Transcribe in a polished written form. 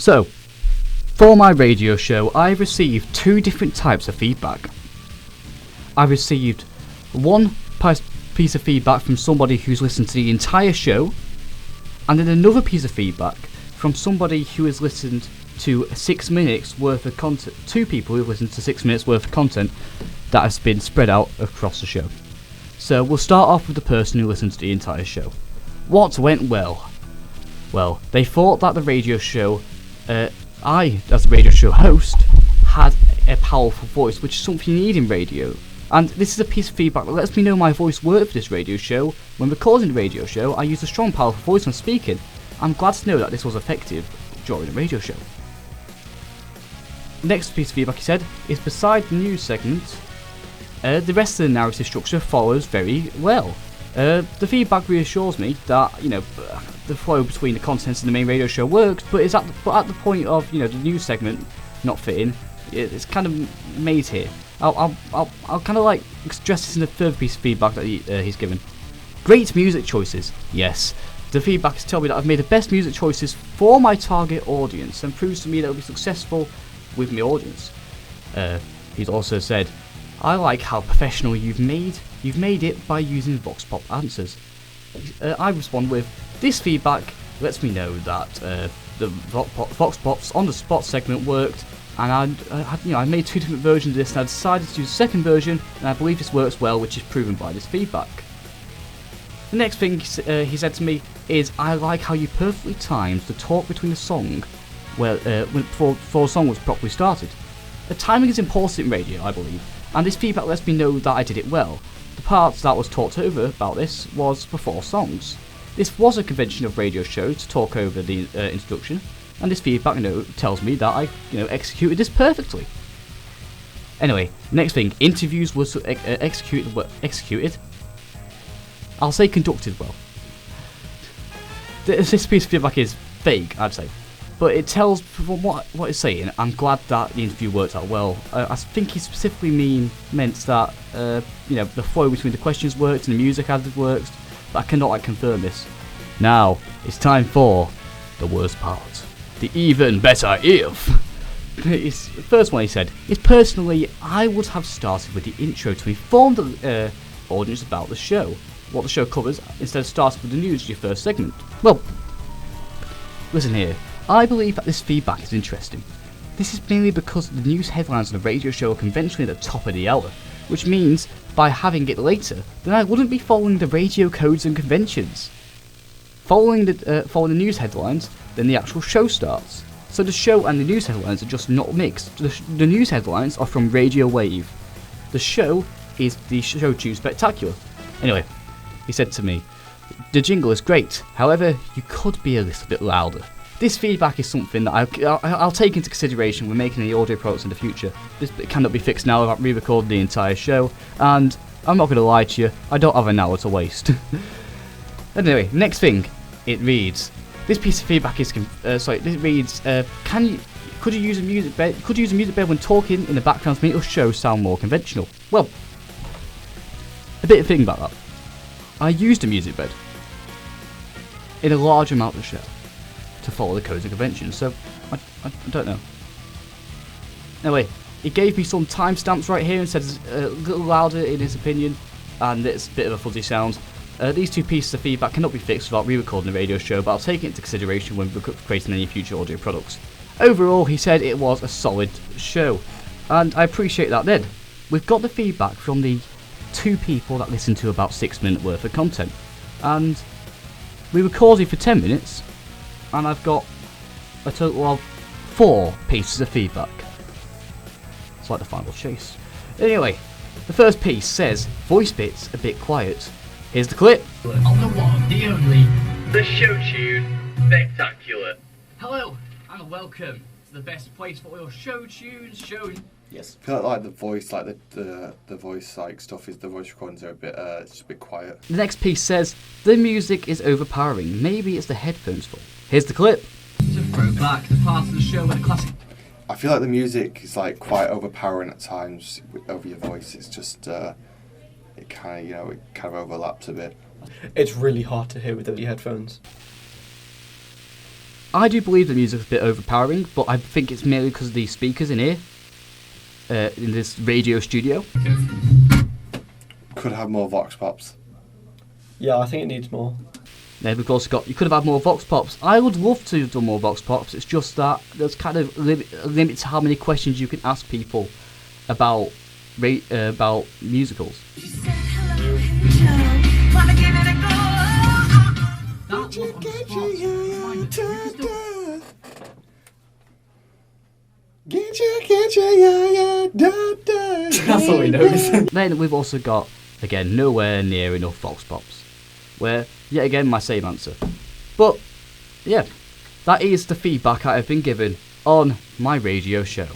So, for my radio show, I received 2 different types of feedback. I received one piece of feedback from somebody who's listened to the entire show, and then another piece of feedback from somebody who has listened to 6 minutes worth of content. 2 people who have listened to 6 minutes worth of content that has been spread out across the show. So we'll start off with the person who listened to the entire show. What went well? Well, they thought that the radio show, I, as the radio show host, had a powerful voice, which is something you need in radio. And this is a piece of feedback that lets me know my voice worked for this radio show. When recording the radio show, I used a strong, powerful voice when speaking. I'm glad to know that this was effective during the radio show. Next piece of feedback, he said, is beside the news segment, the rest of the narrative structure follows very well. The feedback reassures me that, the flow between the contents and the main radio show works, but at the point of, the news segment not fitting, it's kind of made here. I'll kind of like stress this in a further piece of feedback that he's given. Great music choices. Yes, the feedback is telling me that I've made the best music choices for my target audience and proves to me that I'll be successful with my audience. He's also said, I like how professional you've made it by using Vox Pop answers. I respond with, this feedback lets me know that the Vox Pops on the spot segment worked, and I made 2 different versions of this, and I decided to use the second version, and I believe this works well, which is proven by this feedback. The next thing he said to me is, I like how you perfectly timed the talk between the song before the song was properly started. The timing is important in radio, I believe, and this feedback lets me know that I did it well. The parts that was talked over about this was before songs. This was a convention of radio shows to talk over the introduction, and this feedback tells me that I executed this perfectly. Anyway, next thing, interviews was executed. I'll say conducted well. This piece of feedback is vague, I'd say, but it tells from what it's saying. I'm glad that the interview worked out well. I think he specifically meant that the flow between the questions worked and the music added worked, but I cannot confirm this. Now it's time for the worst part. The even better if. His first one he said is, personally, I would have started with the intro to inform the audience about the show, what the show covers, instead of starting with the news as your first segment. Well, listen here, I believe that this feedback is interesting. This is mainly because the news headlines on the radio show are conventionally at the top of the hour, which means by having it later, then I wouldn't be following the radio codes and conventions. Following the news headlines, then the actual show starts. So the show and the news headlines are just not mixed. The news headlines are from Radio Wave. The show is the show tune Spectacular. Anyway, he said to me, the jingle is great, however, you could be a little bit louder. This feedback is something that I'll take into consideration when making the audio products in the future. This cannot be fixed now without re-recording the entire show, and I'm not going to lie to you, I don't have an hour to waste. Anyway, next thing, it reads. This piece of feedback is it reads. Could you use a music bed when talking in the background to make your show sound more conventional? Well, a bit of thing about that. I used a music bed in a large amount of the show to follow the codes and conventions, so I don't know. Anyway, he gave me some timestamps right here and said it's a little louder in his opinion, and it's a bit of a fuzzy sound. These 2 pieces of feedback cannot be fixed without re-recording the radio show, but I'll take it into consideration when creating any future audio products. Overall, he said it was a solid show, and I appreciate that then. We've got the feedback from the 2 people that listened to about 6 minutes worth of content, and we recorded for 10 minutes, and I've got a total of 4 pieces of feedback. It's like the final chase. Anyway, the first piece says, voice bits a bit quiet. Here's the clip. On the one, the only, the show tune Spectacular. Hello and welcome to the best place for your show tunes shown. Yes. I feel like the voice, like the voice like stuff is the voice recordings are a bit it's just a bit quiet. The next piece says, the music is overpowering. Maybe it's the headphones fault. Here's the clip. To throw back the part of the show with a classic. I feel like the music is like quite overpowering at times over your voice. It's just it kind of overlaps a bit. It's really hard to hear with the headphones. I do believe the music's a bit overpowering, but I think it's mainly because of the speakers in here, in this radio studio. Could have more vox pops. Yeah, I think it needs more. Then we've also got, you could have had more vox pops. I would love to have done more vox pops. It's just that there's kind of a limit to how many questions you can ask people about musicals. That's all we know. Then we've also got, again, nowhere near enough vox pops, where, yet again, my same answer. But, yeah, that is the feedback I have been given on my radio show.